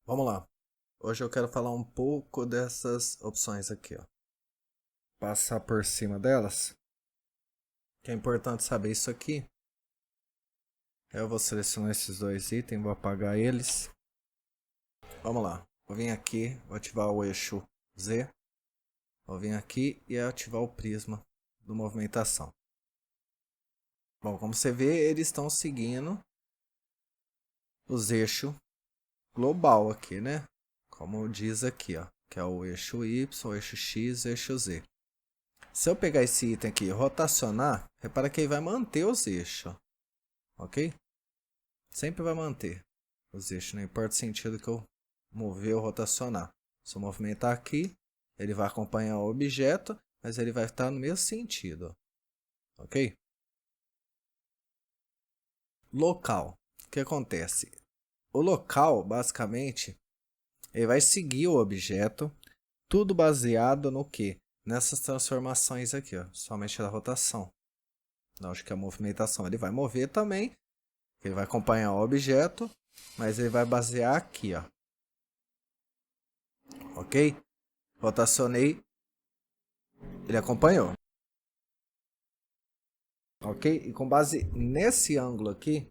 Vamos lá. Hoje eu quero falar um pouco dessas opções aqui, ó. Passar por cima delas. Que é importante saber isso aqui. Eu vou selecionar esses dois itens, vou apagar eles. Vamos lá. Vou vir aqui, vou ativar o eixo Z. Vou vir aqui e ativar o prisma do movimentação. Bom, como você vê, eles estão seguindo os eixos global aqui, né? Como diz aqui, ó, que é o eixo Y, o eixo X, o eixo Z. Se eu pegar esse item aqui e rotacionar, repara que ele vai manter os eixos, ok? Sempre vai manter os eixos, não importa o sentido que eu mover ou rotacionar. Se eu movimentar aqui, ele vai acompanhar o objeto, mas ele vai estar no mesmo sentido, ok? Local. O que acontece? O local, basicamente, ele vai seguir o objeto, tudo baseado no quê? Nessas transformações aqui, ó, somente da rotação. Não, acho que a movimentação ele vai mover também, ele vai acompanhar o objeto, mas ele vai basear aqui, ó. Ok? Rotacionei, ele acompanhou. Ok? E com base nesse ângulo aqui,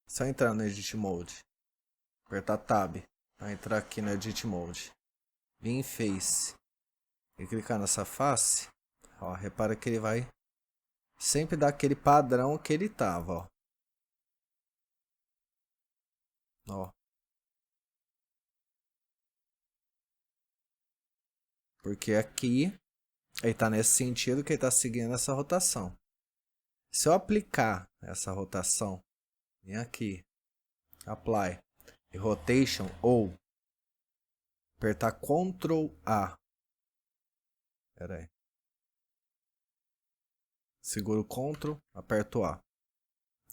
só entrar no Edit Mode, apertar Tab, para entrar aqui no Edit Mode, vir em Face e clicar nessa face, ó, repara que ele vai sempre dar aquele padrão que ele tava, ó. Porque aqui ele está nesse sentido que ele está seguindo essa rotação. Se eu aplicar essa rotação, vem aqui, Apply e Rotation ou apertar Ctrl A. Pera aí. Seguro o Ctrl, aperto A.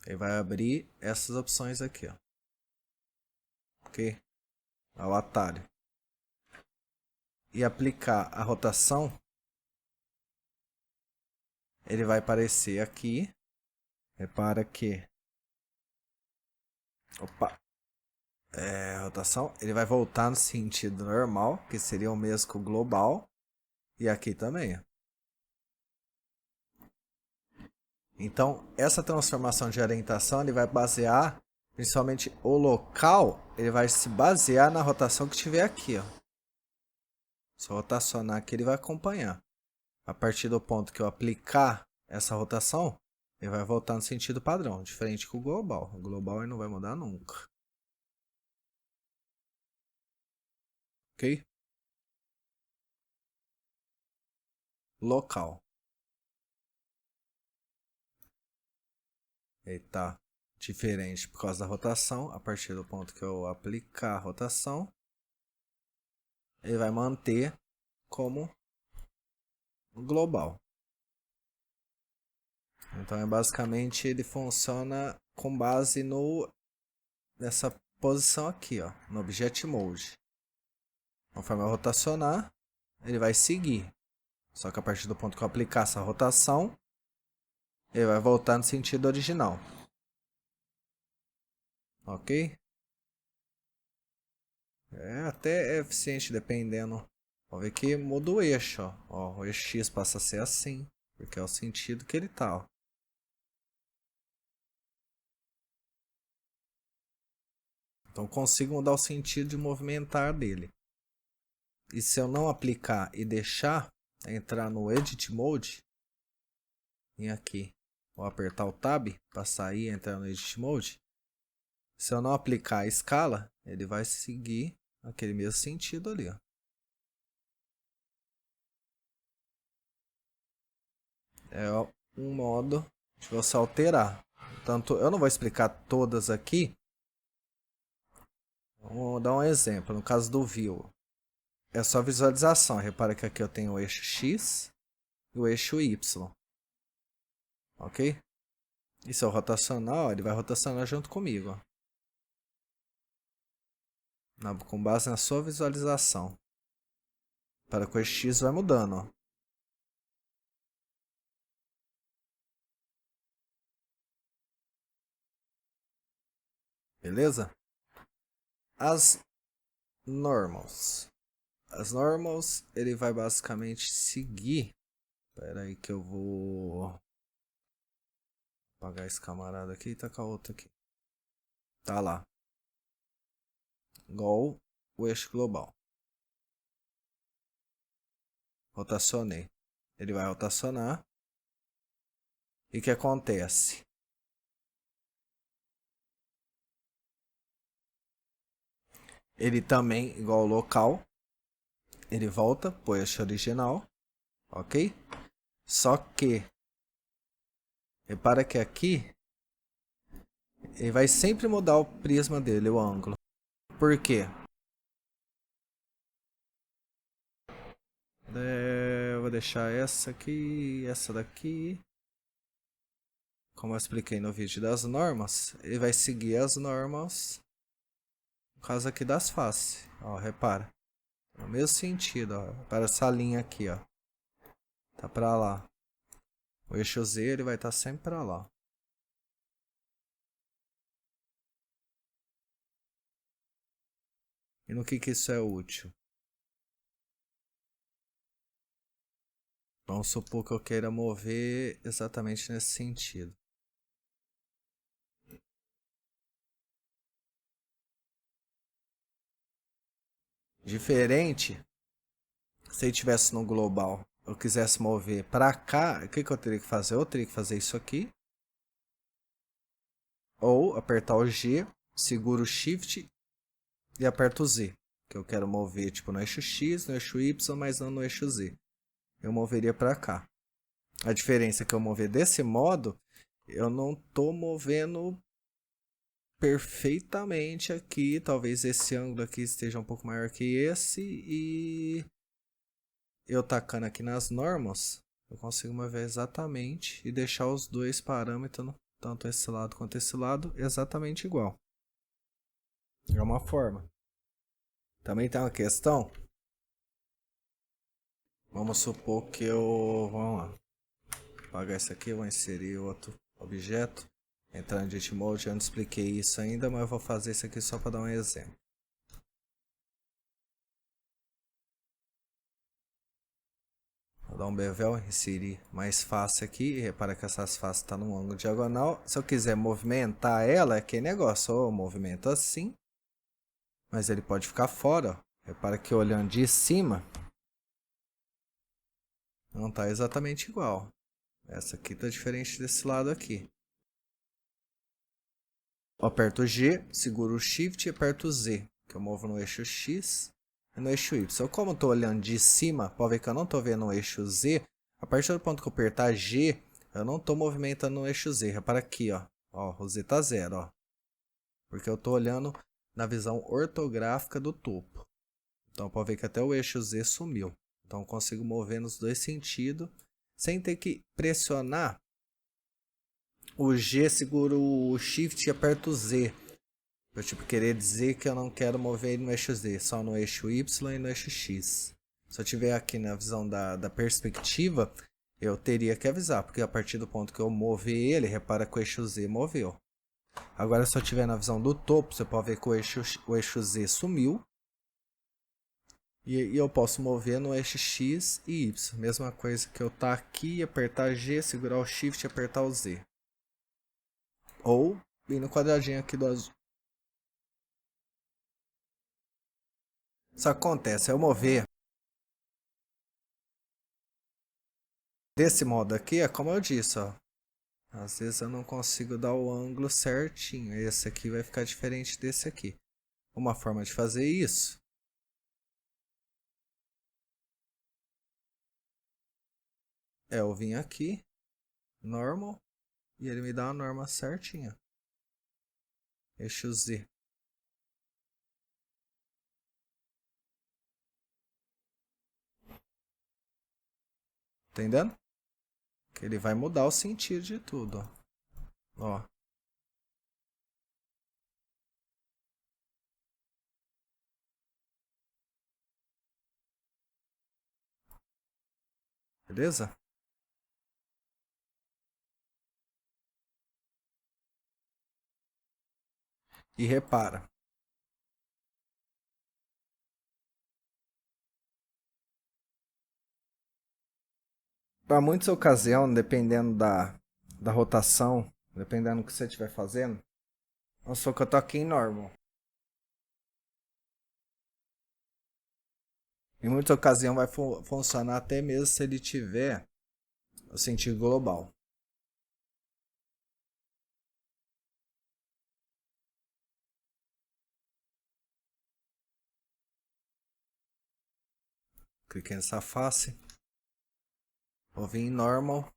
Ele vai abrir essas opções aqui, ó. Ok? É o atalho. E aplicar a rotação, ele vai aparecer aqui. Repara que, opa, rotação, ele vai voltar no sentido normal, que seria o mesmo que o global. E aqui também, ó. Então, essa transformação de orientação ele vai basear, principalmente o local, ele vai se basear na rotação que tiver aqui, ó. Se eu rotacionar aqui, ele vai acompanhar. A partir do ponto que eu aplicar essa rotação, ele vai voltar no sentido padrão, diferente que o global. O global ele não vai mudar nunca. Ok? Local. Ele está diferente por causa da rotação. A partir do ponto que eu aplicar a rotação, ele vai manter como global. Então é basicamente ele funciona com base nessa posição aqui, ó, no Object Mode. Conforme eu rotacionar, ele vai seguir. Só que a partir do ponto que eu aplicar essa rotação, ele vai voltar no sentido original. Ok? É até eficiente dependendo. Vamos ver que muda o eixo, ó. O eixo X passa a ser assim, porque é o sentido que ele tá, ó. Então consigo mudar o sentido de movimentar dele. E se eu não aplicar e deixar entrar no Edit Mode, vem aqui, vou apertar o Tab para sair e entrar no Edit Mode. Se eu não aplicar a escala, ele vai seguir aquele mesmo sentido ali, ó. É um modo de você alterar. Tanto eu não vou explicar todas aqui. Vamos dar um exemplo. No caso do View, é só visualização. Repara que aqui eu tenho o eixo X e o eixo Y. Ok? E se eu rotacionar, ó, ele vai rotacionar junto comigo, ó. Com base na sua visualização. Para que o eixo X vai mudando, ó. Beleza? As normals. As normals, ele vai basicamente seguir. Espera aí que eu vou apagar esse camarada aqui e tacar outro aqui. Tá lá. Igual o eixo global. Rotacionei. Ele vai rotacionar. E o que acontece? Ele também, igual o local, ele volta pro eixo original, ok? Só que, repara que aqui, ele vai sempre mudar o prisma dele, o ângulo. Por quê? Eu vou deixar essa aqui, essa daqui. Como eu expliquei no vídeo das normas, ele vai seguir as normas, no caso aqui das faces. Ó, repara. No mesmo sentido, ó. Para essa linha aqui, ó. Tá pra lá. O eixo Z ele vai estar sempre pra lá. E no que isso é útil? Vamos supor que eu queira mover exatamente nesse sentido. Diferente, se ele estivesse no global, eu quisesse mover para cá, o que eu teria que fazer? Eu teria que fazer isso aqui. Ou apertar o G, seguro o Shift e aperto o Z. Que eu quero mover tipo no eixo X, no eixo Y, mas não no eixo Z. Eu moveria para cá. A diferença é que eu mover desse modo, eu não estou movendo perfeitamente aqui. Talvez esse ângulo aqui esteja um pouco maior que esse. E eu tacando aqui nas normas, eu consigo mover exatamente e deixar os dois parâmetros, tanto esse lado quanto esse lado, exatamente igual. É uma forma. Também tem uma questão. Vamos supor que eu... Vamos lá. Vou apagar isso aqui, vou inserir outro objeto. Entrar em Edit Mode, eu não expliquei isso ainda, mas eu vou fazer isso aqui só para dar um exemplo. Vou dar um bevel, inserir mais face aqui. Repara que essas faces estão num ângulo diagonal. Se eu quiser movimentar ela, é que negócio. Eu movimento assim. Mas ele pode ficar fora. Ó. Repara que olhando de cima, não está exatamente igual. Essa aqui está diferente desse lado aqui. Eu aperto o G, seguro o Shift e aperto o Z. Que eu movo no eixo X e no eixo Y. Como eu estou olhando de cima, pode ver que eu não estou vendo o eixo Z. A partir do ponto que eu apertar G, eu não estou movimentando no eixo Z. Repara aqui, ó. Ó, o Z está zero, ó. Porque eu estou olhando na visão ortográfica do topo. Então pode ver que até o eixo Z sumiu. Então eu consigo mover nos dois sentidos sem ter que pressionar o G, seguro o Shift e aperto o Z. Eu tipo querer dizer que eu não quero mover ele no eixo Z, só no eixo Y e no eixo X. Se eu tiver aqui na visão da perspectiva, eu teria que avisar, porque a partir do ponto que eu mover ele, repara que o eixo Z moveu. Agora se eu tiver na visão do topo, você pode ver que o eixo Z sumiu. E eu posso mover no eixo X e Y. Mesma coisa que eu estar aqui, apertar G, segurar o Shift e apertar o Z. Ou ir no quadradinho aqui do azul. Isso acontece, eu mover desse modo aqui, é como eu disse, ó. Às vezes eu não consigo dar o ângulo certinho. Esse aqui vai ficar diferente desse aqui. Uma forma de fazer isso é eu vir aqui, normal, e ele me dá a norma certinha. Eixo Z. Entendendo? Que ele vai mudar o sentido de tudo, ó. Ó. Beleza? E repara, para muitas ocasiões, dependendo da rotação, dependendo do que você estiver fazendo, vamos supor que eu tô aqui em normal. Em muitas ocasiões vai funcionar até mesmo se ele tiver o sentido global. Cliquei nessa face. Vou vir em normal.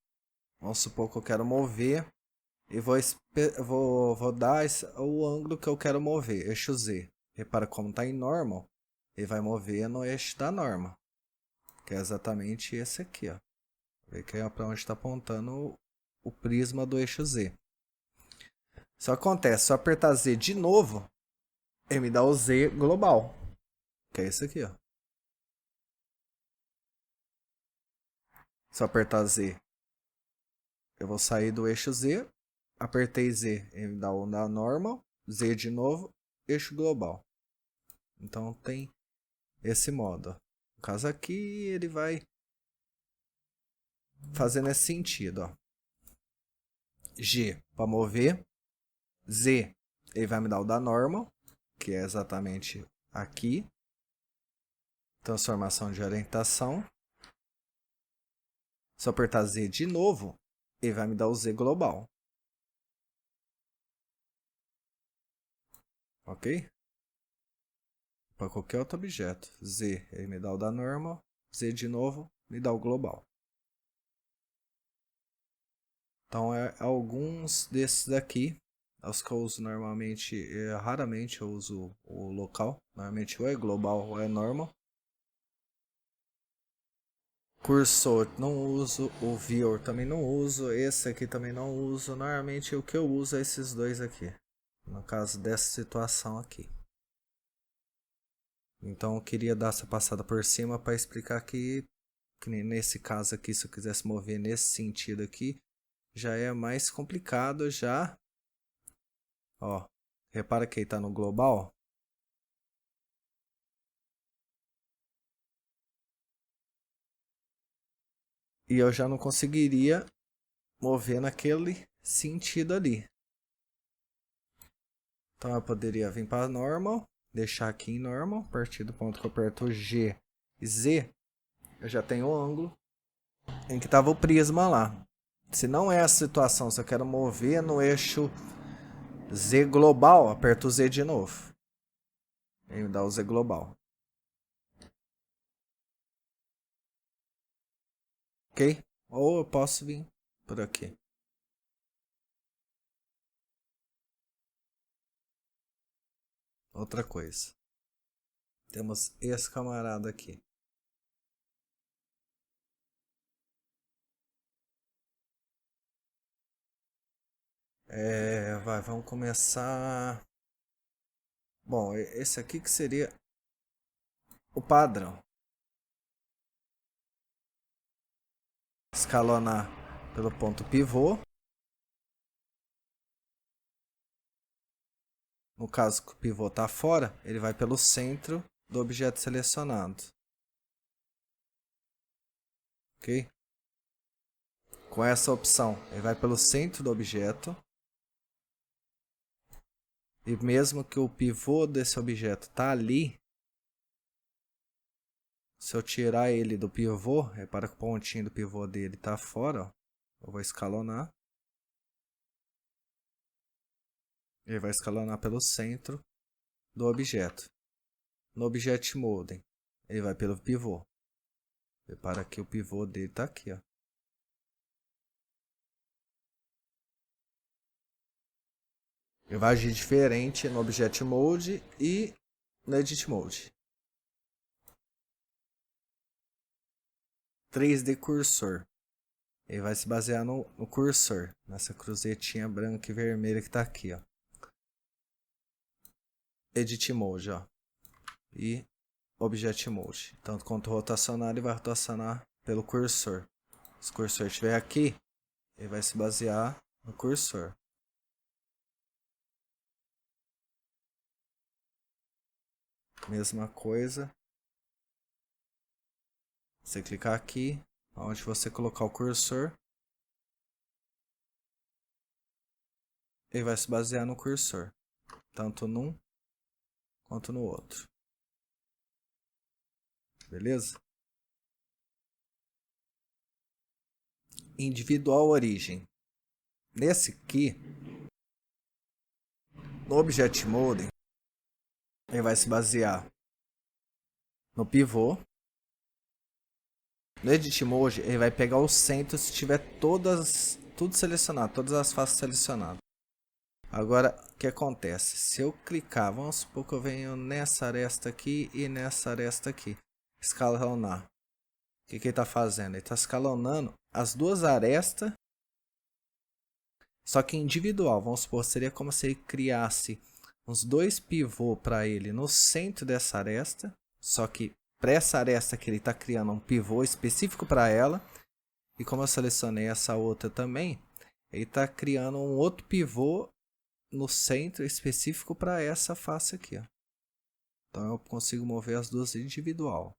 Vamos supor que eu quero mover. E vou dar o ângulo que eu quero mover, eixo Z. Repara como está em normal. Ele vai mover no eixo da norma. Que é exatamente esse aqui, ó. Vê que é para onde está apontando o prisma do eixo Z. Só acontece, se eu apertar Z de novo, ele me dá o Z global. Que é esse aqui, ó. Se eu apertar Z, eu vou sair do eixo Z. Apertei Z, ele me dá o da normal. Z de novo, eixo global. Então tem esse modo. No caso aqui, ele vai fazendo esse sentido, ó. G para mover. Z, ele vai me dar o da normal, que é exatamente aqui. Transformação de orientação. Se eu apertar Z de novo, ele vai me dar o Z global. Ok? Para qualquer outro objeto. Z, ele me dá o da normal. Z de novo, me dá o global. Então, alguns desses daqui, os que eu uso normalmente, raramente eu uso o local. Normalmente ou é global ou é normal. Cursor não uso, o viewer também não uso, esse aqui também não uso. Normalmente o que eu uso é esses dois aqui, no caso dessa situação aqui. Então eu queria dar essa passada por cima para explicar que nesse caso aqui, se eu quisesse mover nesse sentido aqui, já é mais complicado já. Ó, repara que ele está no global. E eu já não conseguiria mover naquele sentido ali. Então eu poderia vir para normal, deixar aqui em normal, a partir do ponto que eu aperto G e Z, eu já tenho o ângulo em que estava o prisma lá. Se não é a situação, se eu quero mover no eixo Z global, aperto o Z de novo. E me dá o Z global. Ok? Ou eu posso vir por aqui. Outra coisa. Temos esse camarada aqui. Vamos começar. Bom, esse aqui que seria o padrão. Escalonar pelo ponto pivô. No caso que o pivô está fora, ele vai pelo centro do objeto selecionado. Ok? Com essa opção, ele vai pelo centro do objeto. E mesmo que o pivô desse objeto está ali, se eu tirar ele do pivô, repara que o pontinho do pivô dele está fora. Ó. Eu vou escalonar. Ele vai escalonar pelo centro do objeto. No Object Mode, ele vai pelo pivô. Repara que o pivô dele está aqui. Ó. Ele vai agir diferente no Object Mode e no Edit Mode. 3D Cursor. Ele vai se basear no cursor, nessa cruzetinha branca e vermelha que está aqui. Ó. Edit Mode. Ó. E Object Mode. Tanto quanto rotacionar, ele vai rotacionar pelo cursor. Se o cursor estiver aqui, ele vai se basear no cursor. Mesma coisa. Você clicar aqui, onde você colocar o cursor. Ele vai se basear no cursor, tanto num quanto no outro. Beleza? Individual origem. Nesse aqui, no Object Model, ele vai se basear no pivô. No Edit Mode, ele vai pegar o centro se tiver tudo selecionado, todas as faces selecionadas. Agora, o que acontece? Se eu clicar, vamos supor que eu venho nessa aresta aqui e nessa aresta aqui. Escalonar. O que ele está fazendo? Ele está escalonando as duas arestas, só que individual. Vamos supor, seria como se ele criasse uns dois pivôs para ele no centro dessa aresta, só que para essa aresta que ele está criando um pivô específico para ela. E como eu selecionei essa outra também, ele está criando um outro pivô no centro específico para essa face aqui. Ó. Então eu consigo mover as duas individual.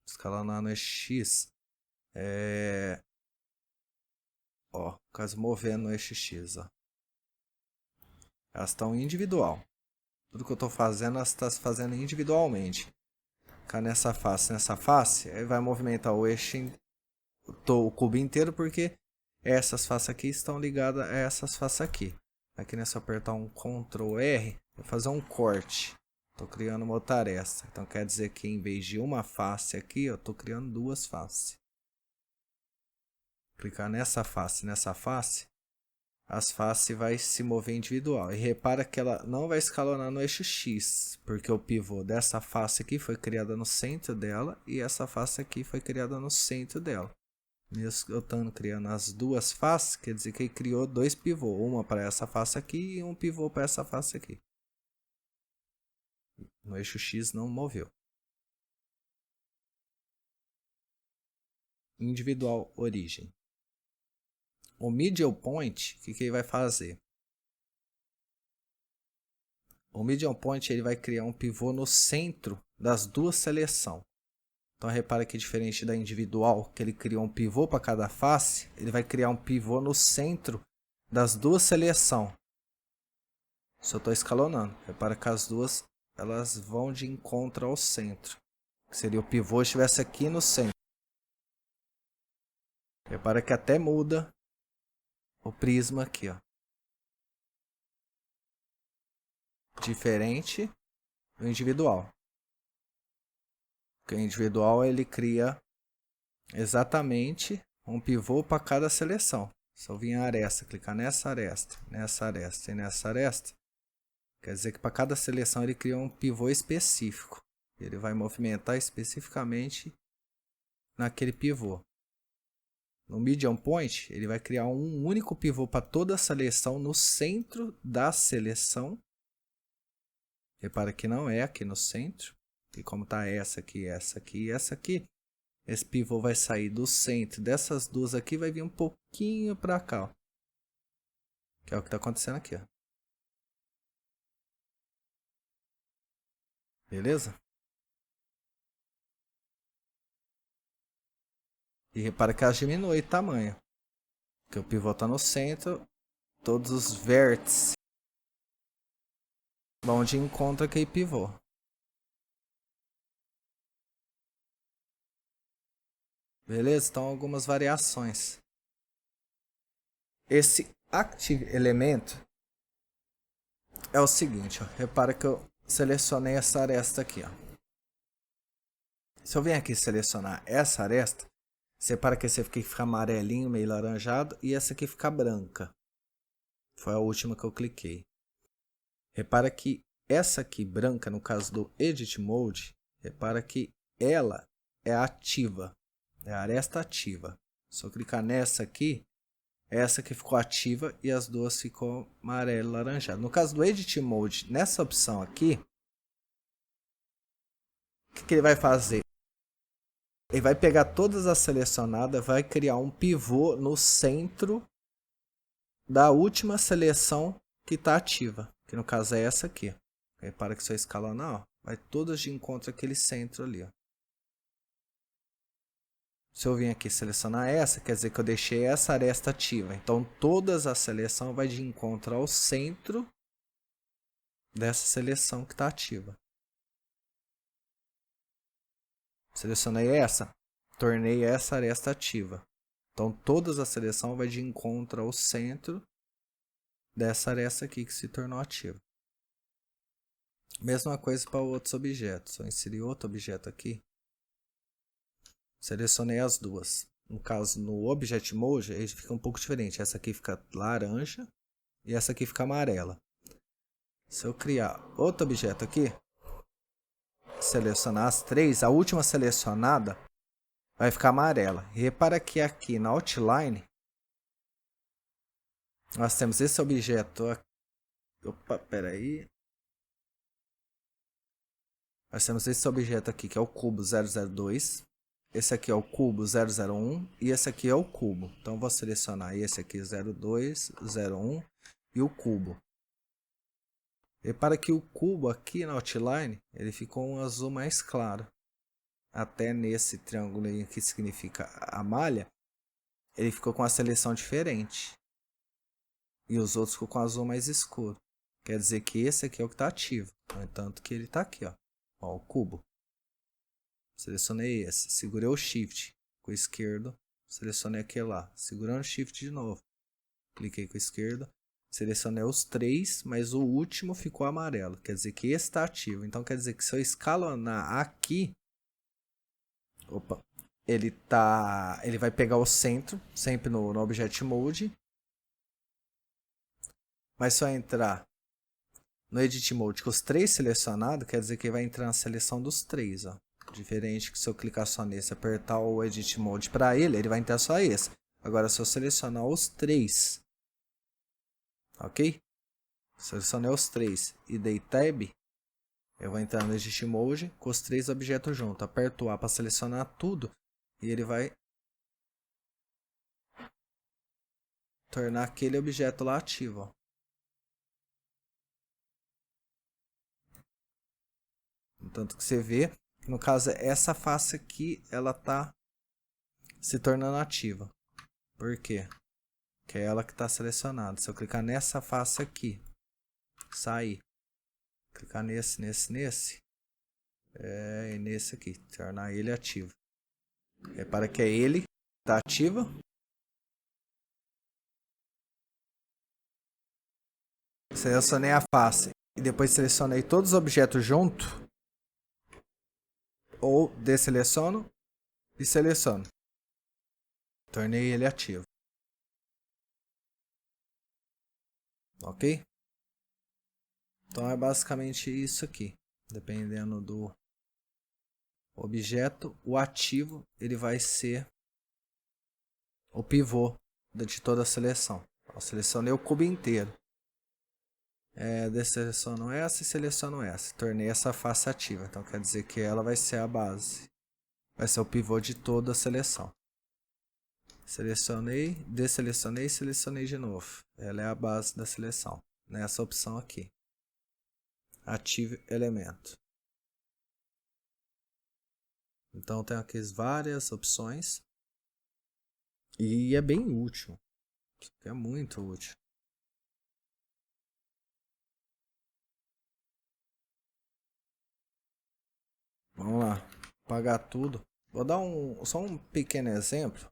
Escalonar no eixo X. Ó, caso movendo no eixo X. Ó. Elas estão individual. Tudo que eu estou fazendo, elas estão fazendo individualmente. Ficar nessa face, aí vai movimentar o eixo, o cubo inteiro, porque essas faces aqui estão ligadas a essas faces aqui. Aqui nessa apertar um Ctrl R, vou fazer um corte. Estou criando uma outra aresta. Então quer dizer que em vez de uma face aqui, eu estou criando duas faces. Clicar nessa face, as faces vai se mover individual. E repara que ela não vai escalonar no eixo X, porque o pivô dessa face aqui foi criada no centro dela e essa face aqui foi criada no centro dela. Mesmo eu estando criando as duas faces, quer dizer que ele criou dois pivôs, uma para essa face aqui e um pivô para essa face aqui. No eixo X não moveu. Individual origem. O Medial Point, o que ele vai fazer? O Medial Point ele vai criar um pivô no centro das duas seleções. Então repara que diferente da individual, que ele criou um pivô para cada face, ele vai criar um pivô no centro das duas seleções. Só estou escalonando. Repara que as duas elas vão de encontro ao centro. Que seria o pivô estivesse aqui no centro. Repara que até muda o prisma aqui, ó. Diferente do individual. Porque o individual ele cria exatamente um pivô para cada seleção. Se eu vir a aresta, clicar nessa aresta e nessa aresta, quer dizer que para cada seleção ele cria um pivô específico. Ele vai movimentar especificamente naquele pivô. No Medium Point, ele vai criar um único pivô para toda a seleção no centro da seleção. Repara que não é aqui no centro. E como está essa aqui, e essa aqui, esse pivô vai sair do centro dessas duas aqui, vai vir um pouquinho para cá, ó. Que é o que está acontecendo aqui, ó. Beleza? E repara que ela diminui o tamanho. Porque o pivô está no centro, todos os vértices vão de encontro aquele pivô. Beleza? Então algumas variações. Esse Active Element é o seguinte, ó. Repara que eu selecionei essa aresta aqui, ó. Se eu venho aqui selecionar essa aresta, separa que esse aqui fica amarelinho, meio laranjado, e essa aqui fica branca. Foi a última que eu cliquei. Repara que essa aqui branca, no caso do Edit Mode, repara que ela é ativa. É a aresta ativa. Se eu clicar nessa aqui, essa aqui ficou ativa e as duas ficou amarelo e laranjado. No caso do Edit Mode, nessa opção aqui, o que ele vai fazer? Ele vai pegar todas as selecionadas, vai criar um pivô no centro da última seleção que está ativa. Que no caso é essa aqui. Repara que se eu escalonar, ó, vai todas de encontro àquele centro ali, ó. Se eu vim aqui selecionar essa, quer dizer que eu deixei essa aresta ativa. Então, todas a seleção vai de encontro ao centro dessa seleção que está ativa. Selecionei essa, tornei essa aresta ativa. Então, todas a seleção vai de encontro ao centro dessa aresta aqui que se tornou ativa. Mesma coisa para outros objetos. Só inserir outro objeto aqui. Selecionei as duas. No caso, no Object Mode, ele fica um pouco diferente. Essa aqui fica laranja e essa aqui fica amarela. Se eu criar outro objeto aqui, selecionar as três, a última selecionada vai ficar amarela. E repara que aqui na Outline, nós temos esse objeto aqui. Opa, peraí. Nós temos esse objeto aqui, que é o cubo 002. Esse aqui é o cubo 001 e esse aqui é o cubo. Então, vou selecionar esse aqui, 02, 01 e o cubo. Repara que o cubo aqui na Outline, ele ficou um azul mais claro. Até nesse triângulo aí que significa a malha, ele ficou com a seleção diferente. E os outros ficou com azul mais escuro. Quer dizer que esse aqui é o que está ativo. No entanto que ele está aqui, ó. Ó, o cubo. Selecionei esse. Segurei o Shift com o esquerdo. Selecionei aquele lá. Segurando o Shift de novo. Cliquei com o esquerdo. Selecionei os três, mas o último ficou amarelo. Quer dizer que esse está ativo. Então quer dizer que se eu escalonar aqui, opa, ele vai pegar o centro, sempre no Object Mode. Mas se eu entrar no Edit Mode com os três selecionados, quer dizer que vai entrar na seleção dos três, ó. Diferente que se eu clicar só nesse, apertar o Edit Mode para ele vai entrar só esse. Agora se eu selecionar os três, ok? Selecionei os três e dei Tab, eu vou entrar no Edit Mode com os três objetos juntos. Aperto o A para selecionar tudo e ele vai tornar aquele objeto lá ativo, ó. Tanto que você vê, no caso, essa face aqui, ela tá se tornando ativa. Por quê? Que é ela que está selecionada. Se eu clicar nessa face aqui, sair, clicar nesse, e nesse aqui, tornar ele ativo. Repara que é ele que está ativo. Selecionei a face e depois selecionei todos os objetos junto. Ou desseleciono e seleciono. Tornei ele ativo. Ok? Então é basicamente isso aqui. Dependendo do objeto, o ativo ele vai ser o pivô de toda a seleção. Eu selecionei o cubo inteiro. Desseleciono essa e seleciono essa. Tornei essa face ativa. Então quer dizer que ela vai ser a base. Vai ser o pivô de toda a seleção. Selecionei, desselecionei e selecionei de novo. Ela é a base da seleção. Nessa opção aqui. Ative elemento. Então tem aqui várias opções. E é bem útil. É muito útil. Vamos lá. Apagar tudo. Vou dar só um pequeno exemplo.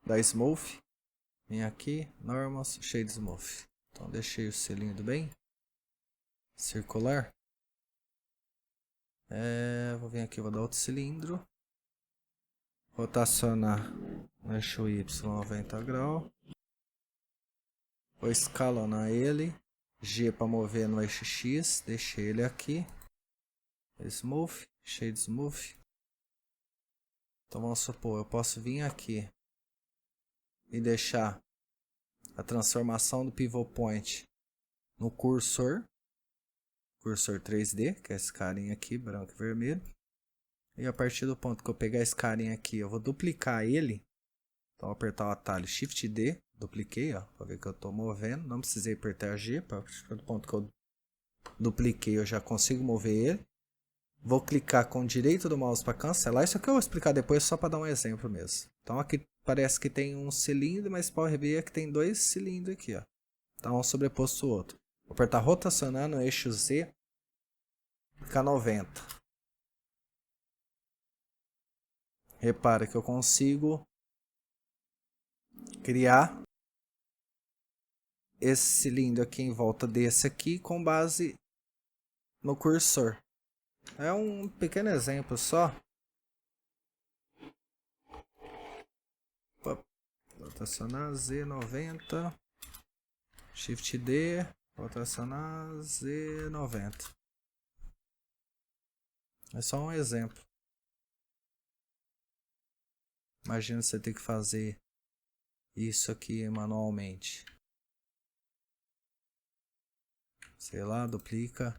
Da Smooth. Vem aqui. Normal. Shade Smooth. Então deixei o selinho do bem. Circular. Vou vir aqui. Vou dar outro cilindro. Rotacionar no eixo Y 90 graus. Vou escalonar ele. G para mover no eixo X. Deixei ele aqui. Smooth. Shade Smooth. Então vamos supor, eu posso vir aqui e deixar a transformação do pivot point no cursor 3D, que é esse carinha aqui, branco e vermelho. E a partir do ponto que eu pegar esse carinha aqui, eu vou duplicar ele. Então, vou apertar o atalho Shift D, dupliquei, ó, para ver que eu estou movendo. Não precisei apertar G, para o ponto que eu dupliquei eu já consigo mover ele. Vou clicar com o direito do mouse para cancelar. Isso aqui eu vou explicar depois só para dar um exemplo mesmo. Então aqui parece que tem um cilindro, mas pode ver que tem dois cilindros aqui, ó. Tá um sobreposto o outro. Vou apertar rotacionar no eixo Z, fica 90. Repara que eu consigo criar esse cilindro aqui em volta desse aqui com base no cursor. É um pequeno exemplo só. Rotacionar Z90, Shift D, rotacionar Z90. É só um exemplo. Imagina você ter que fazer isso aqui manualmente. Sei lá, duplica.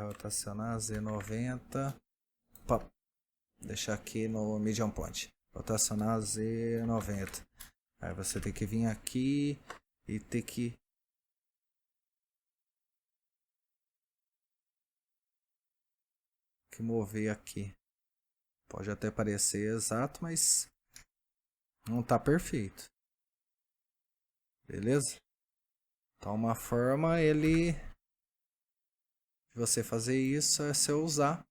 Rotacionar Z90. Opa, deixar aqui no medium point. Rotacionar Z90. Aí você tem que vir aqui e ter que mover aqui. Pode até parecer exato, mas não tá perfeito. Beleza? Então uma forma de você fazer isso é você usar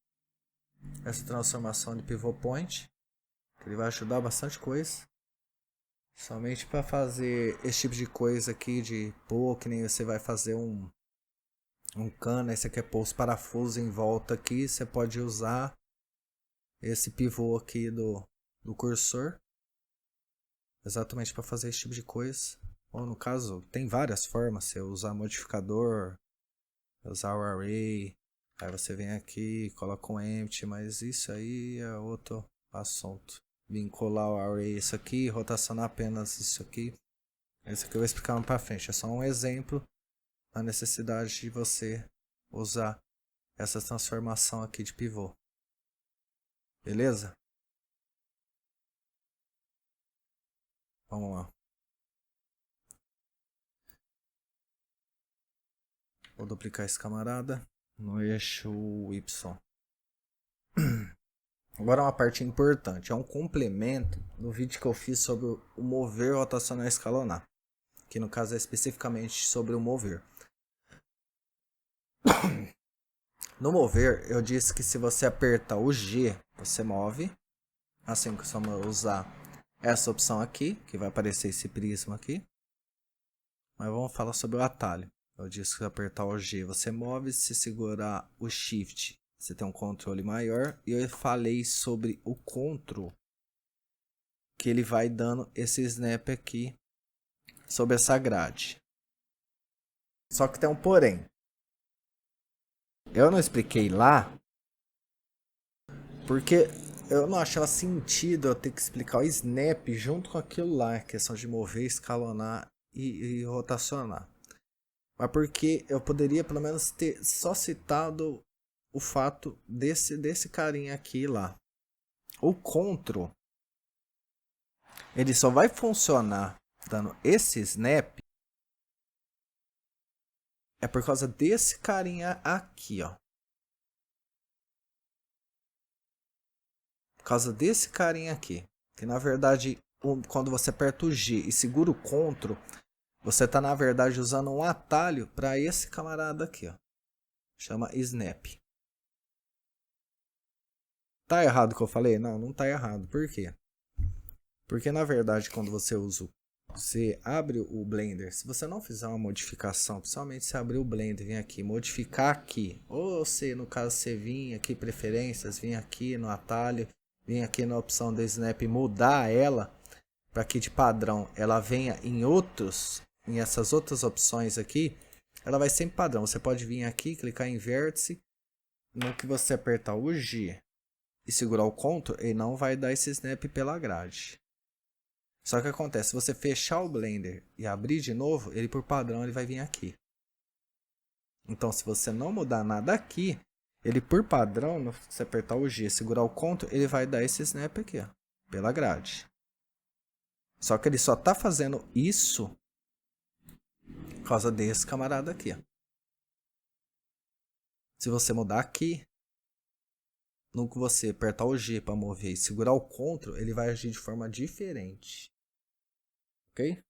essa transformação de pivot point, que ele vai ajudar bastante coisa. Somente para fazer esse tipo de coisa aqui de pô, que nem você vai fazer um cano, aí você quer pôr os parafusos em volta aqui, você pode usar esse pivô aqui do cursor exatamente para fazer esse tipo de coisa. Ou no caso, tem várias formas, você usar modificador, usar o array, aí você vem aqui, coloca um empty, mas isso aí é outro assunto. Vincular o array isso aqui, rotacionar apenas isso aqui. Isso aqui eu vou explicar mais para frente, é só um exemplo da necessidade de você usar essa transformação aqui de pivô. Beleza? Vamos lá. Vou duplicar esse camarada no eixo Y. Agora uma parte importante, é um complemento do vídeo que eu fiz sobre o mover, rotacionar e escalonar. Que no caso é especificamente sobre o mover. No mover, eu disse que se você apertar o G, você move. Assim que você usar essa opção aqui, que vai aparecer esse prisma aqui. Mas vamos falar sobre o atalho. Eu disse que se apertar o G, você move. Se segurar o Shift, você tem um controle maior. E eu falei sobre o control, que ele vai dando esse snap aqui sobre essa grade. Só que tem um porém. Eu não expliquei lá, porque eu não achava sentido eu ter que explicar o snap junto com aquilo lá, a questão de mover, escalonar e rotacionar. Mas porque eu poderia pelo menos ter só citado o fato desse carinha aqui lá. O control, ele só vai funcionar dando esse snap é por causa desse carinha aqui, ó. Por causa desse carinha aqui. Que na verdade, quando você aperta o G e segura o CTRL, você está na verdade usando um atalho para esse camarada aqui, ó. Chama Snap. Tá errado o que eu falei? Não, não tá errado. Por quê? Porque na verdade quando você abre o Blender, se você não fizer uma modificação, principalmente se abrir o Blender, vir aqui, modificar aqui, ou se no caso você vir aqui preferências, vir aqui no atalho, vir aqui na opção do Snap, mudar ela para que de padrão ela venha em essas outras opções aqui, ela vai sempre padrão. Você pode vir aqui, clicar em vértice, no que você apertar o G e segurar o CTRL, ele não vai dar esse snap pela grade. Só que acontece, se você fechar o Blender e abrir de novo, ele por padrão ele vai vir aqui. Então se você não mudar nada aqui, ele por padrão, se você apertar o G e segurar o CTRL, ele vai dar esse snap aqui, ó, pela grade. Só que ele só tá fazendo isso por causa desse camarada aqui, ó. Se você mudar aqui, no que você apertar o G para mover e segurar o CTRL, ele vai agir de forma diferente. Ok?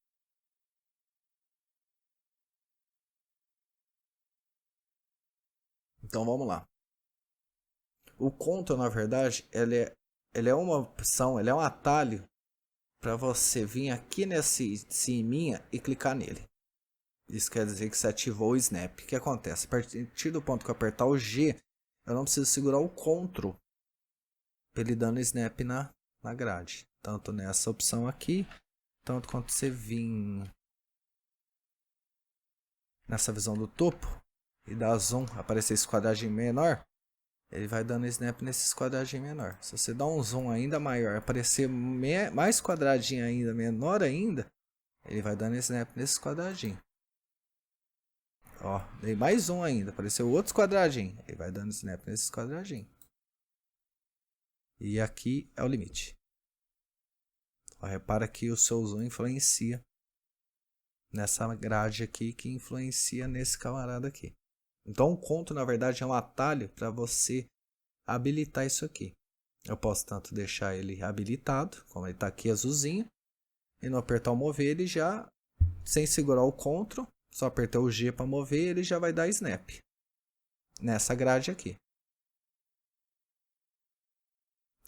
Então vamos lá. O CTRL, na verdade, ele é uma opção, ele é um atalho para você vir aqui nesse ciminha e clicar nele. Isso quer dizer que você ativou o Snap. O que acontece? A partir do ponto que eu apertar o G, eu não preciso segurar o CTRL para ele dando Snap na grade. Tanto nessa opção aqui, tanto quanto você vir nessa visão do topo e dar zoom, aparecer esse quadradinho menor, ele vai dando Snap nesses quadradinhos menor. Se você dá um zoom ainda maior, aparecer mais quadradinho ainda, menor ainda, ele vai dando Snap nesses quadradinhos. Ó, dei mais um ainda, apareceu outros quadradinhos. Ele vai dando Snap nesses quadradinhos. E aqui é o limite. Ó, repara que o seu zoom influencia nessa grade aqui, que influencia nesse camarada aqui. Então o CTRL, na verdade, é um atalho para você habilitar isso aqui. Eu posso tanto deixar ele habilitado, como ele está aqui azulzinho, e não apertar o mover, ele já, sem segurar o CTRL, só apertar o G para mover, ele já vai dar Snap nessa grade aqui.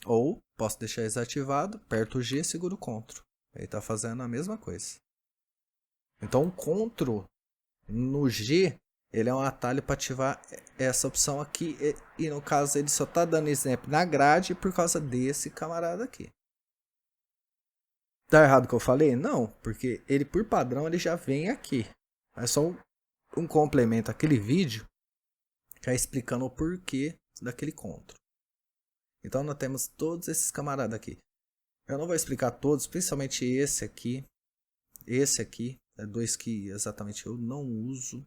Ou posso deixar desativado, aperto o G e seguro o CTRL. Ele está fazendo a mesma coisa. Então o CTRL no G, ele é um atalho para ativar essa opção aqui. E no caso ele só está dando Snap na grade por causa desse camarada aqui. Tá errado o que eu falei? Não, porque ele por padrão ele já vem aqui. É só um complemento àquele vídeo já explicando o porquê daquele CTRL. Então nós temos todos esses camaradas aqui. Eu não vou explicar todos, principalmente esse aqui. Esse aqui é dois que exatamente eu não uso.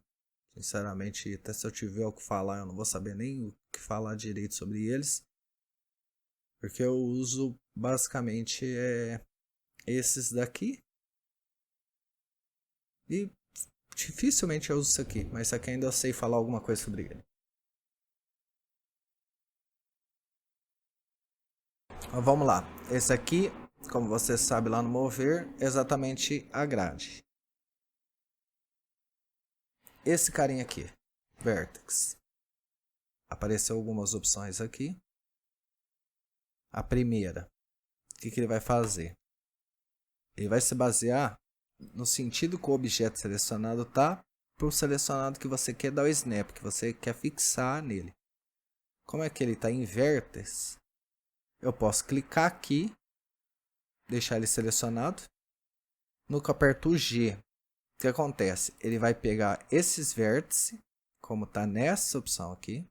Sinceramente, até se eu tiver o que falar, eu não vou saber nem o que falar direito sobre eles. Porque eu uso basicamente esses daqui. E dificilmente eu uso isso aqui, mas isso aqui ainda eu sei falar alguma coisa sobre ele. Mas vamos lá. Esse aqui, como você sabe lá no mover, é exatamente a grade. Esse carinha aqui, Vertex. Apareceu algumas opções aqui. A primeira, o que ele vai fazer? Ele vai se basear no sentido que o objeto selecionado está para o selecionado que você quer dar o snap, que você quer fixar nele. Como é que ele está em vértice, eu posso clicar aqui, deixar ele selecionado. No que eu aperto o G, o que acontece? Ele vai pegar esses vértices, como está nessa opção aqui,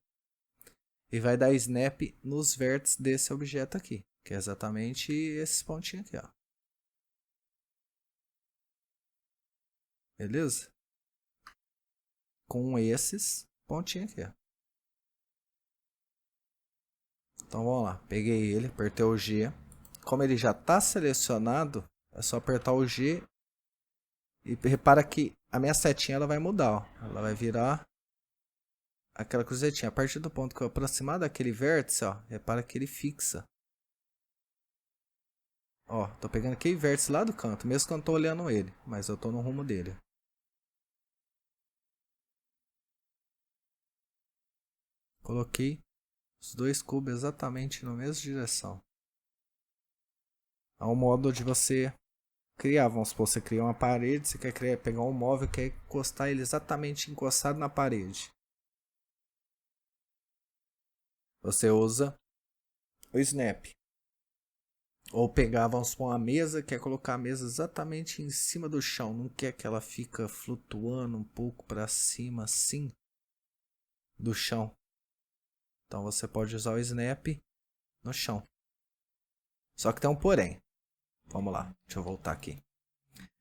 e vai dar snap nos vértices desse objeto aqui, que é exatamente esses pontinhos aqui, ó. Beleza? Com esses pontinhos aqui, ó. Então vamos lá, peguei ele, apertei o G. Como ele já está selecionado, é só apertar o G. E repara que a minha setinha ela vai mudar, ó. Ela vai virar aquela cruzetinha. A partir do ponto que eu aproximar daquele vértice, ó, repara que ele fixa. Ó, tô pegando aquele vértice lá do canto, mesmo que eu não tô olhando ele, mas eu tô no rumo dele. Coloquei os dois cubos exatamente na mesma direção. É um modo de você criar, vamos supor, você cria uma parede, você quer pegar um móvel, quer encostar ele exatamente encostado na parede. Você usa o Snap. Ou pegar, vamos supor, uma mesa, quer colocar a mesa exatamente em cima do chão, não quer que ela fica flutuando um pouco para cima assim do chão. Então você pode usar o Snap no chão. Só que tem um porém. Vamos lá, deixa eu voltar aqui.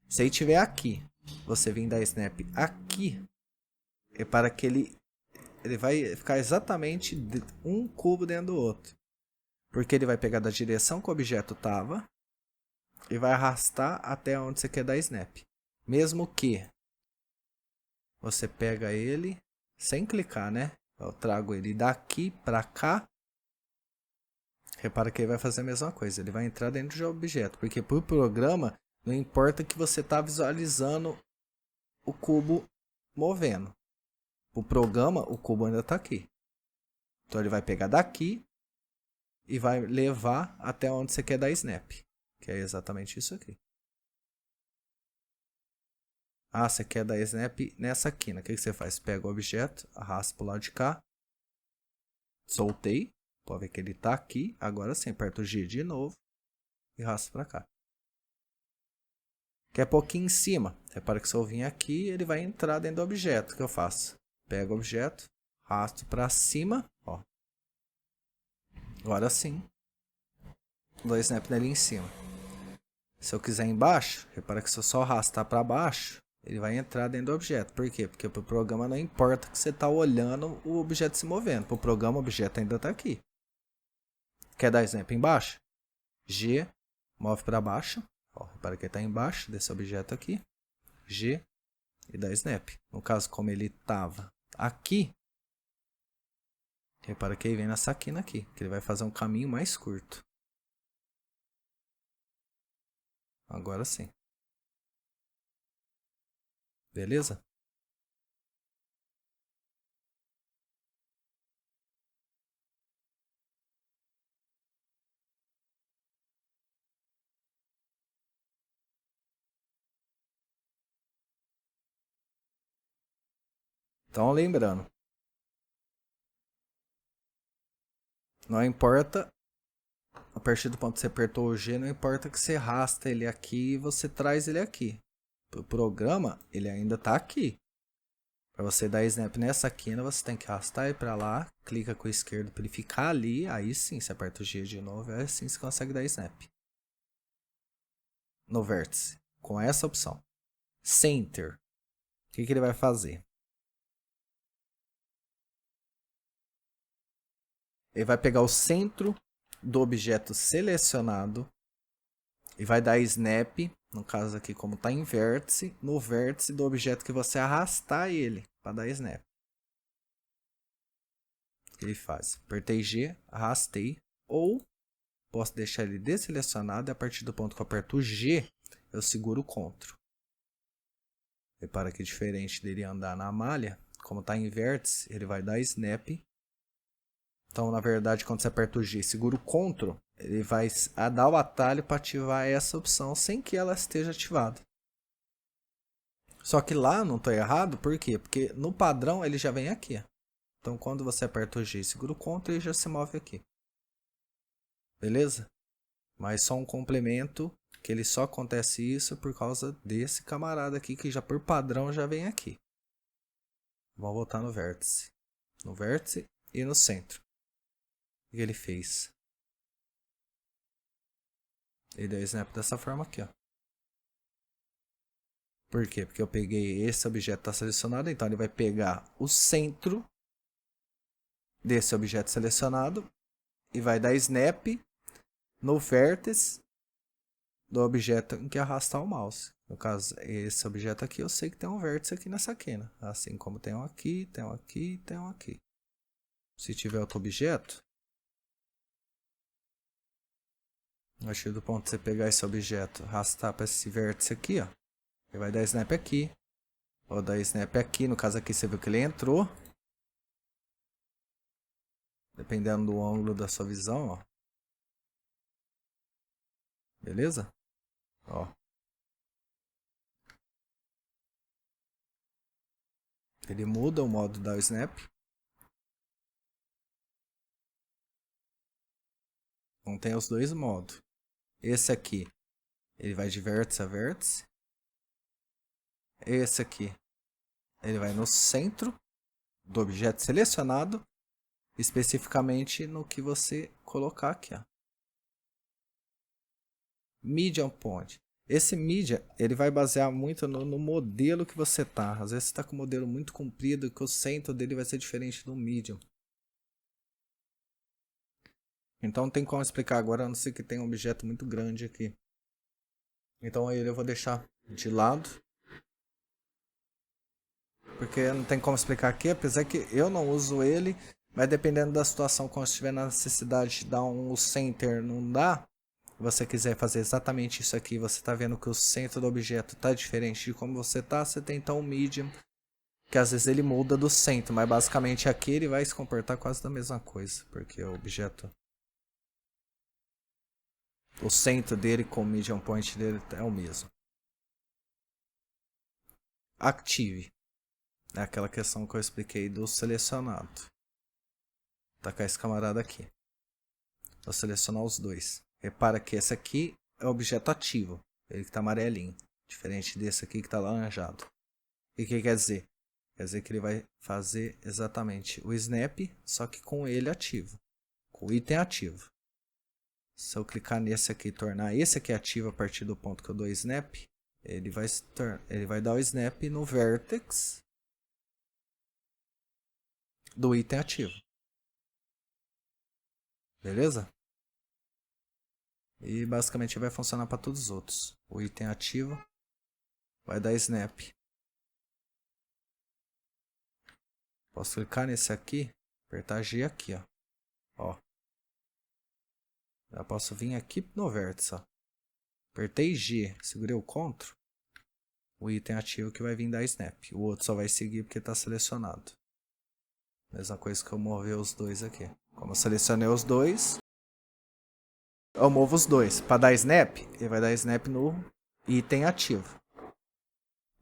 Se ele estiver aqui, você vir dar Snap aqui, é para que ele vai ficar exatamente um cubo dentro do outro. Porque ele vai pegar da direção que o objeto estava e vai arrastar até onde você quer dar snap. Mesmo que você pega ele sem clicar, né? Eu trago ele daqui para cá. Repara que ele vai fazer a mesma coisa. Ele vai entrar dentro do objeto. Porque por programa, não importa que você está visualizando o cubo movendo. O programa, o cubo ainda está aqui. Então ele vai pegar daqui e vai levar até onde você quer dar snap. Que é exatamente isso aqui. Ah, você quer dar snap nessa quina. O que você faz? Pega o objeto, arrasta para o lado de cá. Soltei. Pode ver que ele está aqui. Agora sim, aperta o G de novo e arrasta para cá. Quer pouquinho em cima. Repara que se eu vim aqui, ele vai entrar dentro do objeto. O que eu faço? Pego o objeto, arrasto para cima. Ó. Agora sim. Dou snap nele em cima. Se eu quiser embaixo, repara que se eu só arrastar para baixo, ele vai entrar dentro do objeto. Por quê? Porque para o programa não importa que você está olhando o objeto se movendo. Para o programa, o objeto ainda está aqui. Quer dar snap embaixo? G, move para baixo. Ó, repara que ele está embaixo desse objeto aqui. G e dá snap. No caso, como ele estava aqui, repara que ele vem nessa quina aqui. Que ele vai fazer um caminho mais curto. Agora sim. Beleza? Então, lembrando. Não importa, a partir do ponto que você apertou o G, não importa que você arrasta ele aqui e você traz ele aqui. O programa, ele ainda está aqui. Para você dar snap nessa quina, você tem que arrastar ele para lá, clica com o esquerdo para ele ficar ali, aí sim você aperta o G de novo, aí sim você consegue dar snap. No vértice, com essa opção. Center. O que ele vai fazer? Ele vai pegar o centro do objeto selecionado e vai dar snap, no caso aqui como está em vértice, no vértice do objeto que você arrastar ele para dar snap. O que ele faz? Apertei G, arrastei, ou posso deixar ele desselecionado e a partir do ponto que eu aperto o G, eu seguro o CTRL. Repara que diferente dele andar na malha, como está em vértice, ele vai dar snap. Então, na verdade, quando você aperta o G e segura o CTRL, ele vai dar o atalho para ativar essa opção sem que ela esteja ativada. Só que lá não estou errado, por quê? Porque no padrão ele já vem aqui. Então, quando você aperta o G e segura o CTRL, ele já se move aqui. Beleza? Mas só um complemento, que ele só acontece isso por causa desse camarada aqui, que já por padrão já vem aqui. Vamos voltar no vértice. No vértice e no centro. O que ele fez? Ele deu snap dessa forma aqui, ó. Por quê? Porque eu peguei esse objeto está selecionado, então ele vai pegar o centro desse objeto selecionado e vai dar snap no vértice do objeto em que arrastar o mouse. No caso, esse objeto aqui, eu sei que tem um vértice aqui nessa quina. Assim como tem um aqui, tem um aqui, tem um aqui. Se tiver outro objeto, a partir do ponto de você pegar esse objeto, arrastar para esse vértice aqui, ó, ele vai dar snap aqui. Vou dar snap aqui, no caso aqui você viu que ele entrou. Dependendo do ângulo da sua visão, ó. Beleza? Ó. Ele muda o modo da snap. Então tem os dois modos. Esse aqui, ele vai de vértice a vértice. Esse aqui, ele vai no centro do objeto selecionado, especificamente no que você colocar aqui, ó. Medium point. Esse media, ele vai basear muito no modelo que você tá. Às vezes você tá com um modelo muito comprido, que o centro dele vai ser diferente do medium. Então não tem como explicar agora, a não ser que tenha um objeto muito grande aqui. Então ele eu vou deixar de lado. Porque não tem como explicar aqui, apesar que eu não uso ele. Mas dependendo da situação, quando estiver na necessidade de dar um center, não dá. Você quiser fazer exatamente isso aqui, você está vendo que o centro do objeto está diferente de como você está, você tem então o medium, que às vezes ele muda do centro, mas basicamente aqui ele vai se comportar quase da mesma coisa, porque o objeto, o centro dele com o medium point dele é o mesmo. Active, é aquela questão que eu expliquei do selecionado. Tá com esse camarada aqui. Vou selecionar os dois. Repara que esse aqui é o objeto ativo, ele que está amarelinho, diferente desse aqui que está laranjado. E o que quer dizer? Quer dizer que ele vai fazer exatamente o snap, só que com ele ativo, com o item ativo. Se eu clicar nesse aqui e tornar esse aqui ativo a partir do ponto que eu dou snap, ele vai dar o snap no vertex do item ativo. Beleza? E basicamente vai funcionar para todos os outros. O item ativo vai dar snap. Posso clicar nesse aqui, apertar G aqui, ó. Já posso vir aqui no vértice, ó. Apertei G, segurei o CTRL, o item ativo que vai vir dar snap. O outro só vai seguir porque está selecionado. Mesma coisa que eu mover os dois aqui. Como eu selecionei os dois, eu movo os dois. Para dar snap, ele vai dar snap no item ativo,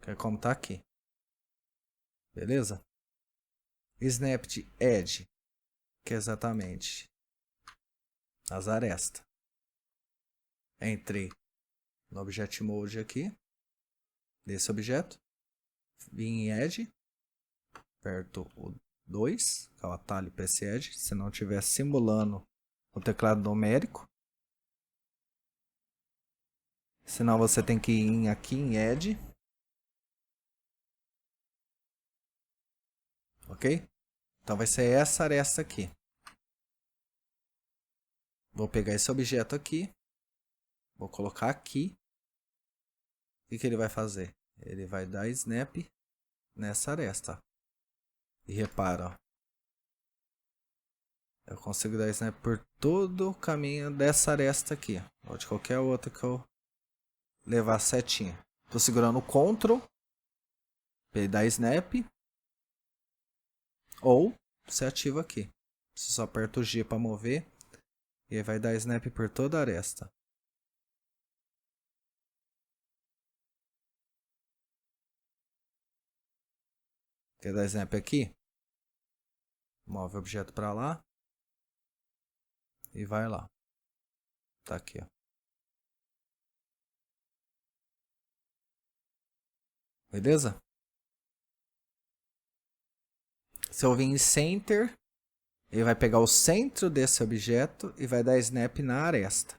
que é como está aqui. Beleza? Snap de edge, que é exatamente as arestas. Entrei no Object Mode aqui, desse objeto, vim em edge, aperto o 2, que é o atalho para esse edge, se não estiver simulando o teclado numérico. Senão você tem que ir aqui em edge. Ok? Então vai ser essa aresta aqui. Vou pegar esse objeto aqui, vou colocar aqui. O que ele vai fazer? Ele vai dar snap nessa aresta. E repara, ó, eu consigo dar snap por todo o caminho dessa aresta aqui, ou de qualquer outra que eu levar a setinha. Estou segurando o CTRL para ele dar snap, ou se ativa aqui. Você só aperta o G para mover e ele vai dar snap por toda a aresta. Quer dar snap aqui? Move o objeto para lá. E vai lá. Tá aqui, ó. Beleza? Se eu vir em Center, ele vai pegar o centro desse objeto e vai dar snap na aresta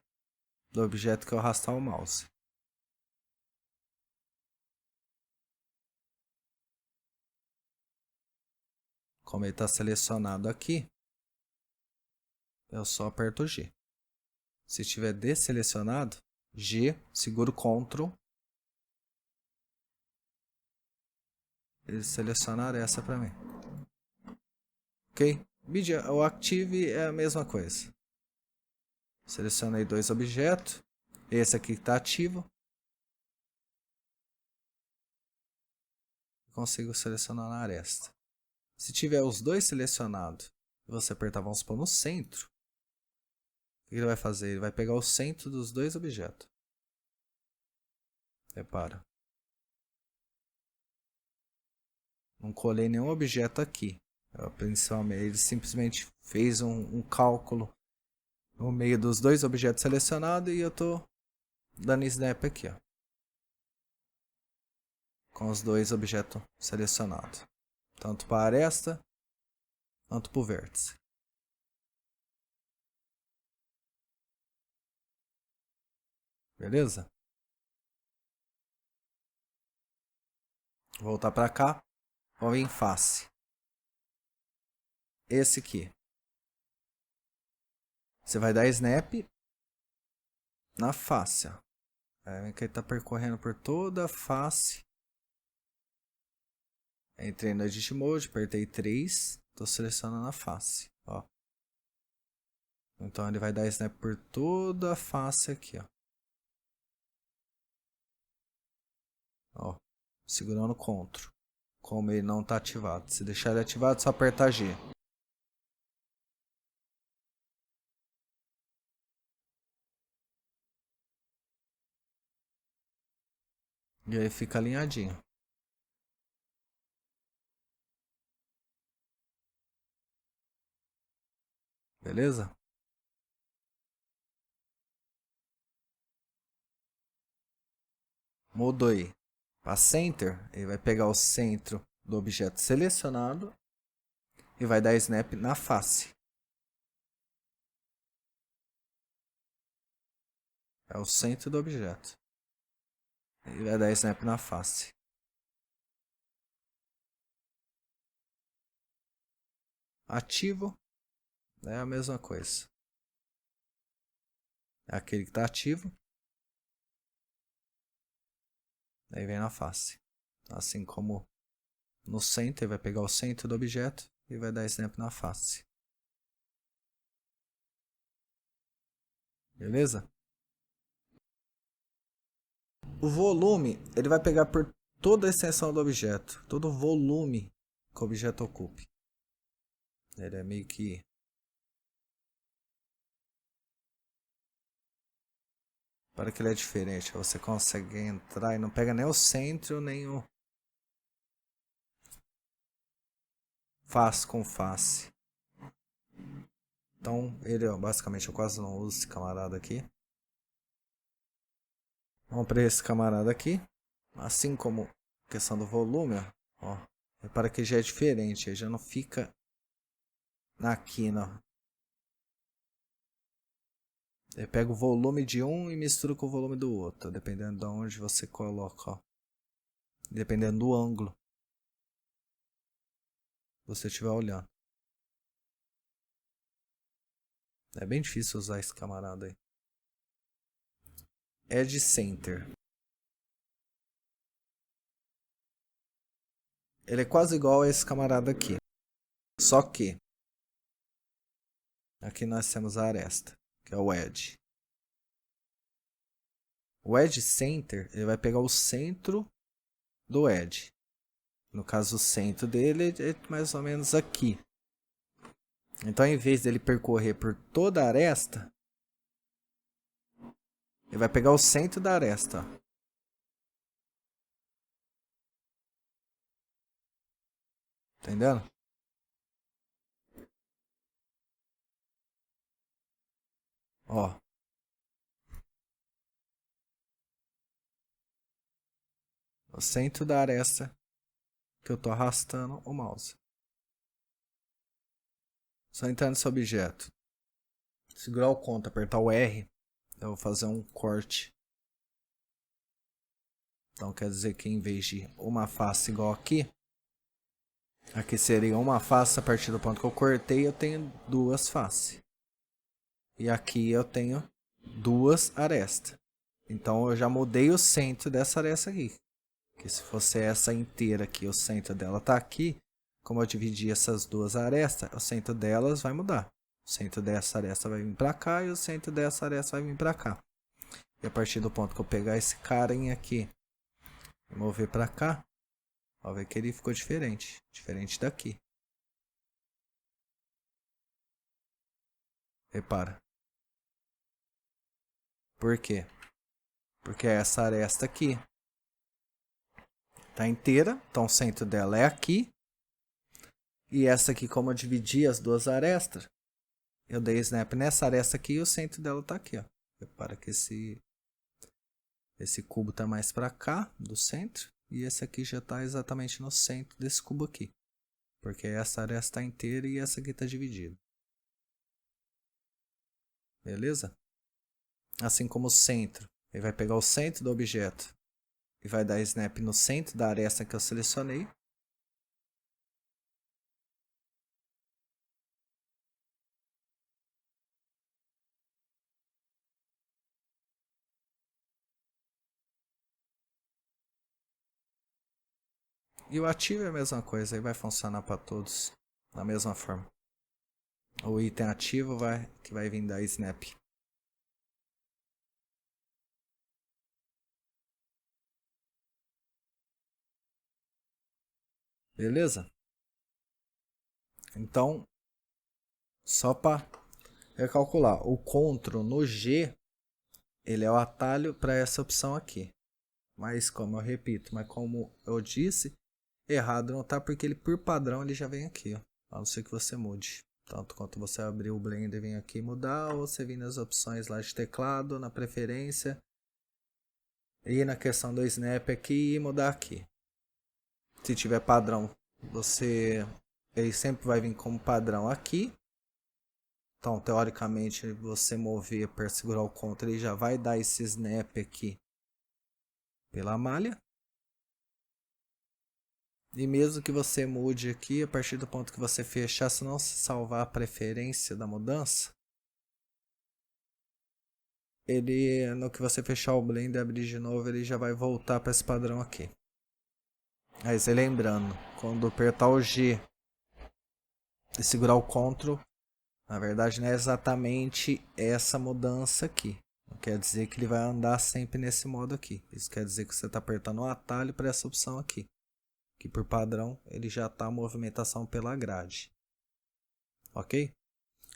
do objeto que eu arrastar o mouse. Como ele está selecionado aqui, eu só aperto G. Se estiver desselecionado, G, seguro Ctrl. Ele selecionar essa para mim. Ok? O Active é a mesma coisa. Selecionei dois objetos. Esse aqui está ativo. Consigo selecionar na aresta. Se tiver os dois selecionados e você apertar, vamos supor, no centro, o que ele vai fazer? Ele vai pegar o centro dos dois objetos. Repara. Não colei nenhum objeto aqui. Principalmente, ele simplesmente fez um cálculo no meio dos dois objetos selecionados e eu estou dando snap aqui, ó, com os dois objetos selecionados. Tanto para a aresta, quanto para o vértice. Beleza? Vou voltar para cá. Vou em face. Esse aqui. Você vai dar snap na face. Ó. Aí que ele tá percorrendo por toda a face. Entrei no Edit Mode, apertei 3, tô selecionando a face, ó. Então ele vai dar snap por toda a face aqui, ó. Ó, segurando Ctrl. Como ele não tá ativado. Se deixar ele ativado, é só apertar G. E aí fica alinhadinho. Beleza? Mudou aí para Center. Ele vai pegar o centro do objeto selecionado e vai dar snap na face. É o centro do objeto. E vai dar snap na face. Ativo. É a mesma coisa. É aquele que está ativo. Aí vem na face. Assim como no center, vai pegar o centro do objeto e vai dar snap na face. Beleza? O volume, ele vai pegar por toda a extensão do objeto. Todo o volume que o objeto ocupe. Ele é meio que... Para que ele é diferente. Você consegue entrar e não pega nem o centro, nem o... face com face. Então, ele, ó, basicamente, eu quase não uso esse camarada aqui. Vamos para esse camarada aqui. Assim como a questão do volume, ó. Repara que já é diferente. Já não fica na quina. Ele pega o volume de um e mistura com o volume do outro. Dependendo de onde você coloca, ó. Dependendo do ângulo que você estiver olhando. É bem difícil usar esse camarada aí. Edge Center. Ele é quase igual a esse camarada aqui. Só que aqui nós temos a aresta, que é o Edge. O Edge Center, ele vai pegar o centro do Edge. No caso, o centro dele é mais ou menos aqui. Então, em vez dele percorrer por toda a aresta, ele vai pegar o centro da aresta. Entendendo? Ó. O centro da aresta que eu estou arrastando o mouse. Só entrar nesse objeto. Segurar o Ctrl, apertar o R. Eu vou fazer um corte. Então quer dizer que em vez de uma face igual aqui, aqui seria uma face a partir do ponto que eu cortei, eu tenho duas faces. E aqui eu tenho duas arestas. Então eu já mudei o centro dessa aresta aqui. Que se fosse essa inteira aqui, o centro dela tá aqui. Como eu dividi essas duas arestas, o centro delas vai mudar. O centro dessa aresta vai vir para cá e o centro dessa aresta vai vir para cá. E a partir do ponto que eu pegar esse carinha aqui e mover para cá, ó, ver que ele ficou diferente. Diferente daqui. Repara. Por quê? Porque essa aresta aqui tá inteira, então o centro dela é aqui. E essa aqui, como eu dividi as duas arestas, eu dei snap nessa aresta aqui e o centro dela tá aqui, ó. Repara que esse cubo tá mais para cá do centro e esse aqui já tá exatamente no centro desse cubo aqui. Porque essa aresta tá inteira e essa aqui tá dividida. Beleza? Assim como o centro, ele vai pegar o centro do objeto e vai dar snap no centro da aresta que eu selecionei. E o ativo é a mesma coisa, aí vai funcionar para todos da mesma forma. O item ativo que vai vir da Snap. Beleza? Então, só para recalcular, o CTRL no G, ele é o atalho para essa opção aqui. Mas como eu repito, mas como eu disse, errado não tá, porque ele por padrão ele já vem aqui, ó. A não ser que você mude. Tanto quanto você abrir o Blender e vir aqui e mudar, ou você vir nas opções lá de teclado, na preferência, e na questão do Snap aqui e mudar aqui. Se tiver padrão, ele sempre vai vir como padrão aqui. Então, teoricamente, você mover para segurar o Ctrl, ele já vai dar esse Snap aqui pela malha. E mesmo que você mude aqui, a partir do ponto que você fechar, se não salvar a preferência da mudança, ele, no que você fechar o Blender e abrir de novo, ele já vai voltar para esse padrão aqui. Aí você lembrando, quando apertar o G e segurar o Ctrl, na verdade não é exatamente essa mudança aqui. Não quer dizer que ele vai andar sempre nesse modo aqui. Isso quer dizer que você está apertando o atalho para essa opção aqui. Que por padrão ele já está a movimentação pela grade. Ok?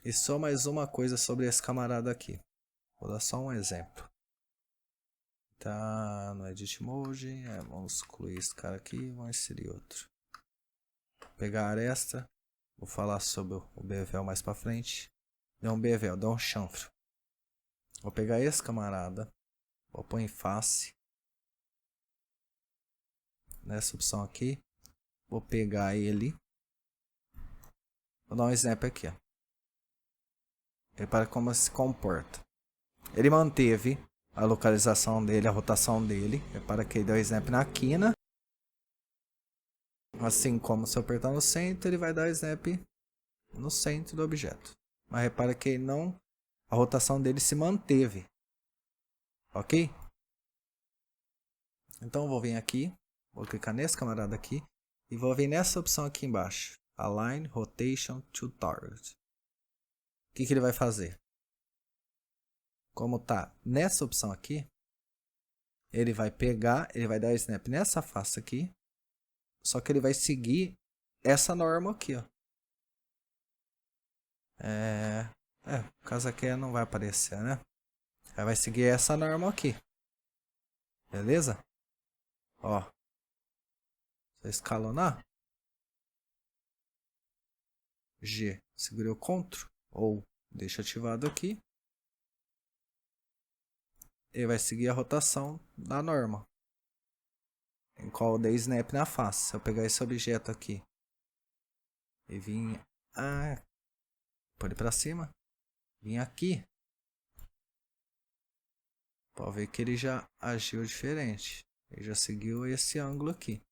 E só mais uma coisa sobre esse camarada aqui. Vou dar só um exemplo. Tá no Edit Mode. Vamos excluir esse cara aqui. Vamos inserir outro. Vou pegar a aresta. Vou falar sobre o bevel mais para frente. Dá um bevel, dá um chanfre. Vou pegar esse camarada. Vou pôr em face. Nessa opção aqui. Vou pegar ele. Vou dar um snap aqui. Ó. Repara como se comporta. Ele manteve a localização dele, a rotação dele. Repara que ele deu snap na quina. Assim como se eu apertar no centro, ele vai dar snap no centro do objeto. Mas repara que não, a rotação dele se manteve. Ok? Então eu vou vir aqui, vou clicar nesse camarada aqui e vou vir nessa opção aqui embaixo. Align Rotation to Target. O que ele vai fazer? Como tá nessa opção aqui, ele vai pegar, ele vai dar snap nessa face aqui, só que ele vai seguir essa norma aqui, ó. O caso aqui não vai aparecer, né? Aí vai seguir essa norma aqui. Beleza? Ó. Se eu escalonar. G. Segurei o CTRL. Ou deixa ativado aqui. Ele vai seguir a rotação da norma. Em qual eu dei snap na face. Se eu pegar esse objeto aqui. E vim... pôr ele pra cima. Vim aqui. Pode ver que ele já agiu diferente. Ele já seguiu esse ângulo aqui.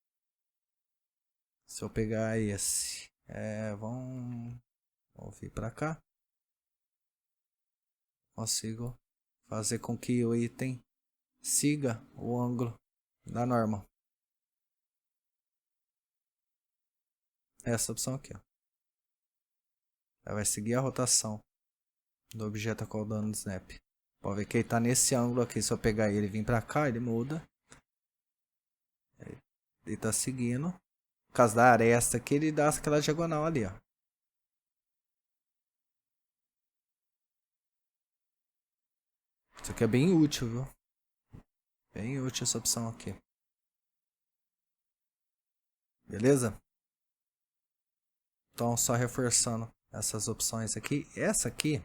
Se eu pegar esse, vamos vir para cá. Consigo fazer com que o item siga o ângulo da norma. Essa opção aqui, ó. Ela vai seguir a rotação do objeto a qual dando snap. Pode ver que ele está nesse ângulo aqui. Se eu pegar ele e vir para cá, ele muda. Ele está seguindo. Por causa da aresta aqui, ele dá aquela diagonal ali, ó. Isso aqui é bem útil, viu? Bem útil essa opção aqui. Beleza? Então, só reforçando essas opções aqui. Essa aqui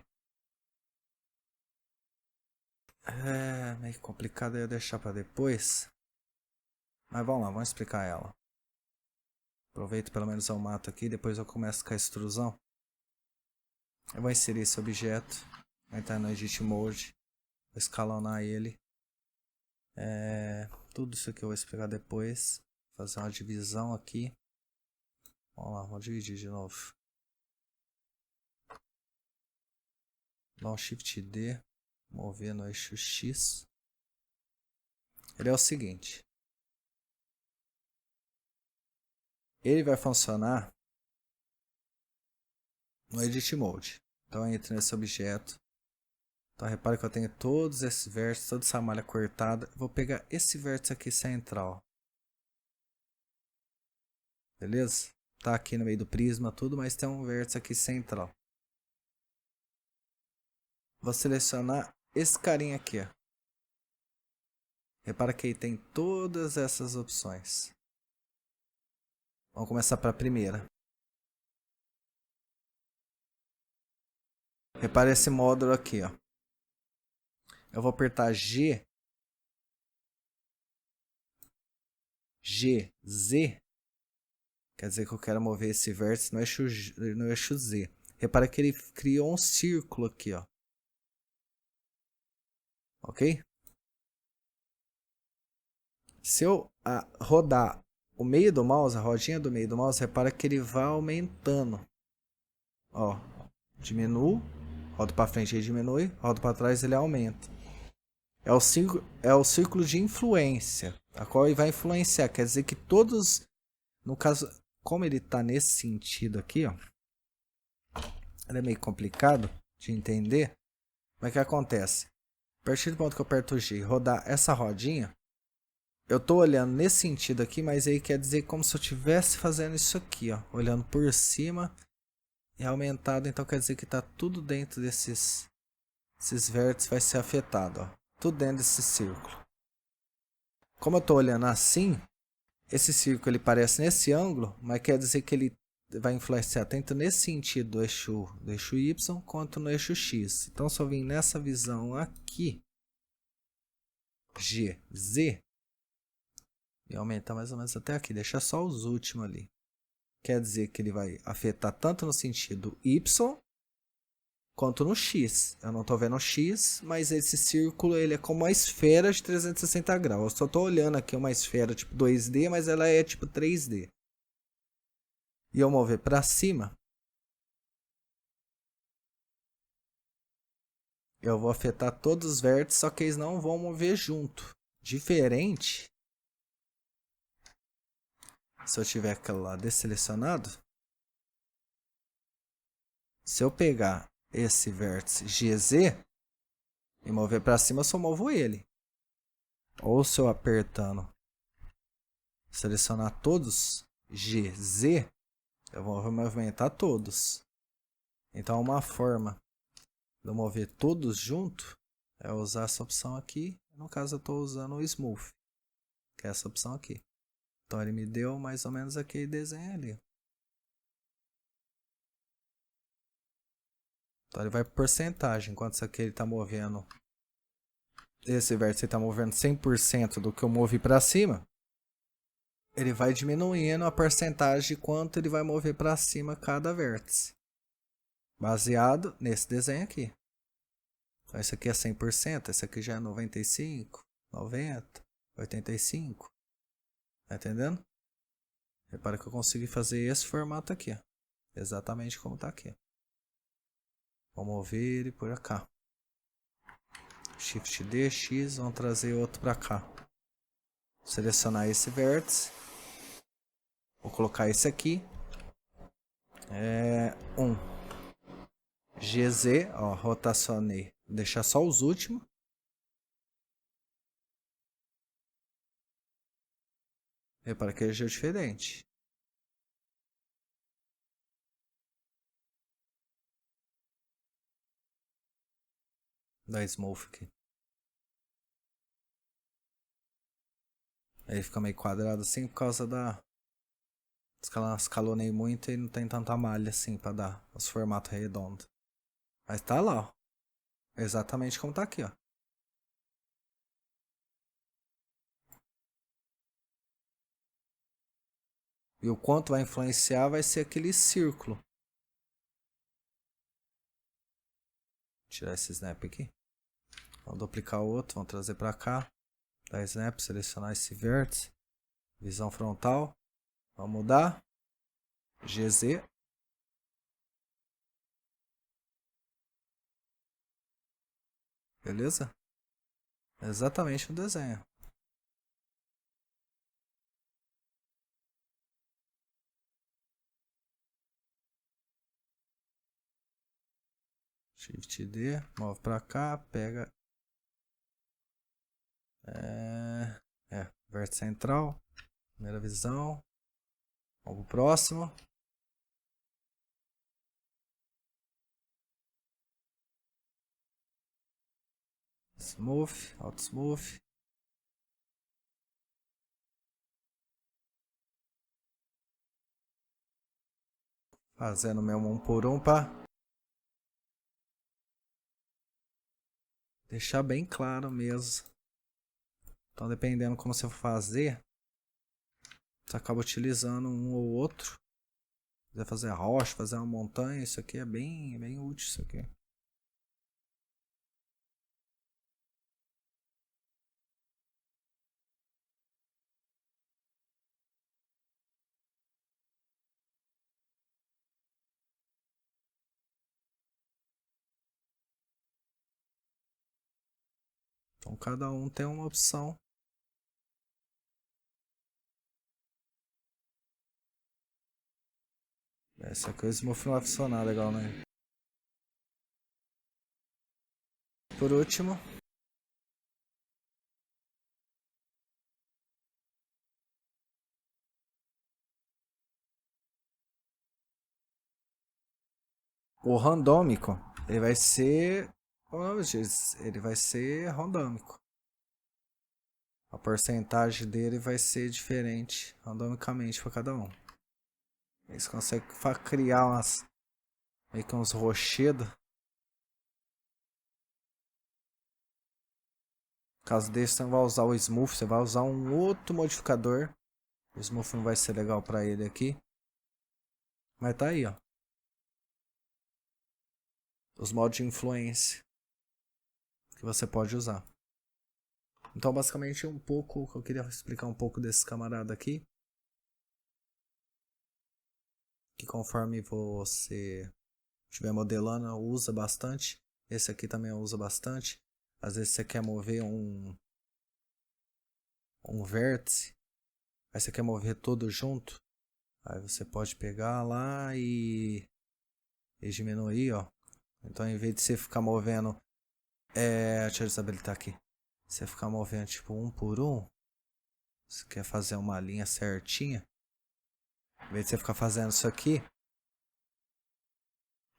é meio complicado eu deixar para depois. Mas vamos lá, vamos explicar ela. Aproveito pelo menos eu mato aqui, depois eu começo com a extrusão. Eu vou inserir esse objeto, vai entrar no Edit Mode, vou escalonar ele. Tudo isso aqui eu vou explicar depois. Fazer uma divisão aqui. Vamos lá, vamos dividir de novo. Dá um Shift D, mover no eixo X. Ele é o seguinte. ele vai funcionar no Edit Mode. Então eu entro nesse objeto. Então repare que eu tenho todos esses vértices, toda essa malha cortada. Vou pegar esse vértice aqui central. Beleza? Tá aqui no meio do prisma tudo, mas tem um vértice aqui central. Vou selecionar esse carinha aqui, ó. Repara que aí tem todas essas opções. Vamos começar para a primeira. Repara esse módulo aqui, ó. Eu vou apertar G, Z. Quer dizer que eu quero mover esse vértice no eixo Z. Repara que ele criou um círculo aqui, ó. Ok? Se eu rodar o meio do mouse, a rodinha do meio do mouse, repara que ele vai aumentando. Ó, diminuo, rodo para frente ele diminui, rodo para trás ele aumenta. É o círculo de influência, a qual ele vai influenciar. Quer dizer que todos, no caso, como ele está nesse sentido aqui, ó, ele é meio complicado de entender. Mas o que acontece? A partir do ponto que eu aperto G e rodar essa rodinha, eu estou olhando nesse sentido aqui, mas aí quer dizer como se eu estivesse fazendo isso aqui, ó, olhando por cima e aumentado. Então quer dizer que está tudo dentro esses vértices vai ser afetado, ó, tudo dentro desse círculo. Como eu estou olhando assim, esse círculo ele parece nesse ângulo, mas quer dizer que ele vai influenciar tanto nesse sentido do eixo Y quanto no eixo X. Então se eu vim nessa visão aqui, G, Z, e aumentar mais ou menos até aqui, deixar só os últimos ali. Quer dizer que ele vai afetar tanto no sentido Y quanto no X. Eu não estou vendo o X, mas esse círculo ele é como uma esfera de 360 graus. Eu só estou olhando aqui uma esfera tipo 2D, mas ela é tipo 3D. E eu mover para cima, eu vou afetar todos os vértices, só que eles não vão mover junto. Diferente se eu tiver aquele lá desselecionado. Se eu pegar esse vértice GZ e mover para cima, eu só movo ele. Ou se eu apertando, selecionar todos GZ, eu vou movimentar todos. Então uma forma de eu mover todos junto é usar essa opção aqui. No caso eu estou usando o Smooth, que é essa opção aqui. Então ele me deu mais ou menos aquele desenho ali. Então ele vai por porcentagem, enquanto isso aqui ele está movendo, esse vértice está movendo 100% do que eu movi para cima, ele vai diminuindo a porcentagem de quanto ele vai mover para cima cada vértice, baseado nesse desenho aqui. Então esse aqui é 100%, esse aqui já é 95%, 90%, 85%. Tá entendendo? Repara que eu consegui fazer esse formato aqui, ó. Exatamente como está aqui. Vou mover ele por cá. Shift D, X, vamos trazer outro para cá. Selecionar esse vértice. Vou colocar esse aqui. GZ, ó, rotacionei. Vou deixar só os últimos. Repara que ele já é diferente. Da Smooth aqui. Aí fica meio quadrado assim por causa da... Escalonei muito e não tem tanta malha assim para dar os formatos redondos. Mas tá lá, ó. Exatamente como tá aqui, ó. E o quanto vai influenciar vai ser aquele círculo. Tirar esse snap aqui. Vamos duplicar o outro, vamos trazer para cá. Dar snap, selecionar esse vértice. Visão frontal. Vamos mudar. GZ. Beleza? Exatamente o desenho. Shift D, move pra cá, pega. Vértice central. Primeira visão. Vamos pro próximo. Smooth, auto smooth. Fazendo mesmo um por um para deixar bem claro mesmo. Então, dependendo como você for fazer, você acaba utilizando um ou outro. Se quiser fazer a rocha, fazer uma montanha, isso aqui é bem útil isso aqui. Então cada um tem uma opção. Essa coisa não vai funcionar legal, né? Por último, o randômico, ele vai ser, ele vai ser randômico. A porcentagem dele vai ser diferente randomicamente para cada um. Eles conseguem criar meio que uns rochedos. No caso desse, você não vai usar o Smooth, você vai usar um outro modificador. O Smooth não vai ser legal para ele aqui. Mas tá aí, ó. Os modos de influência que você pode usar. Então, basicamente, eu queria explicar um pouco desse camarada aqui. Que conforme você estiver modelando, usa bastante. Esse aqui também usa bastante. Às vezes você quer mover um vértice. Aí você quer mover todo junto. Aí você pode pegar lá e diminuir, ó. Então, em vez de você ficar movendo... deixa eu desabilitar aqui. Você ficar movendo tipo um por um. Você quer fazer uma linha certinha. Em vez de você ficar fazendo isso aqui,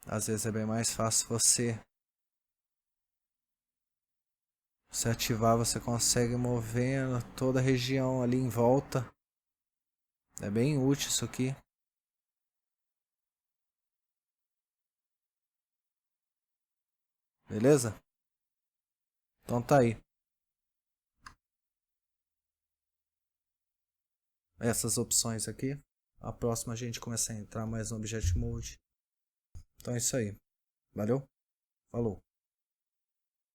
às vezes é bem mais fácil você ativar, você consegue movendo toda a região ali em volta. É bem útil isso aqui. Beleza? Então tá aí. Essas opções aqui. A próxima a gente começa a entrar mais no Object Mode. Então é isso aí. Valeu? Falou.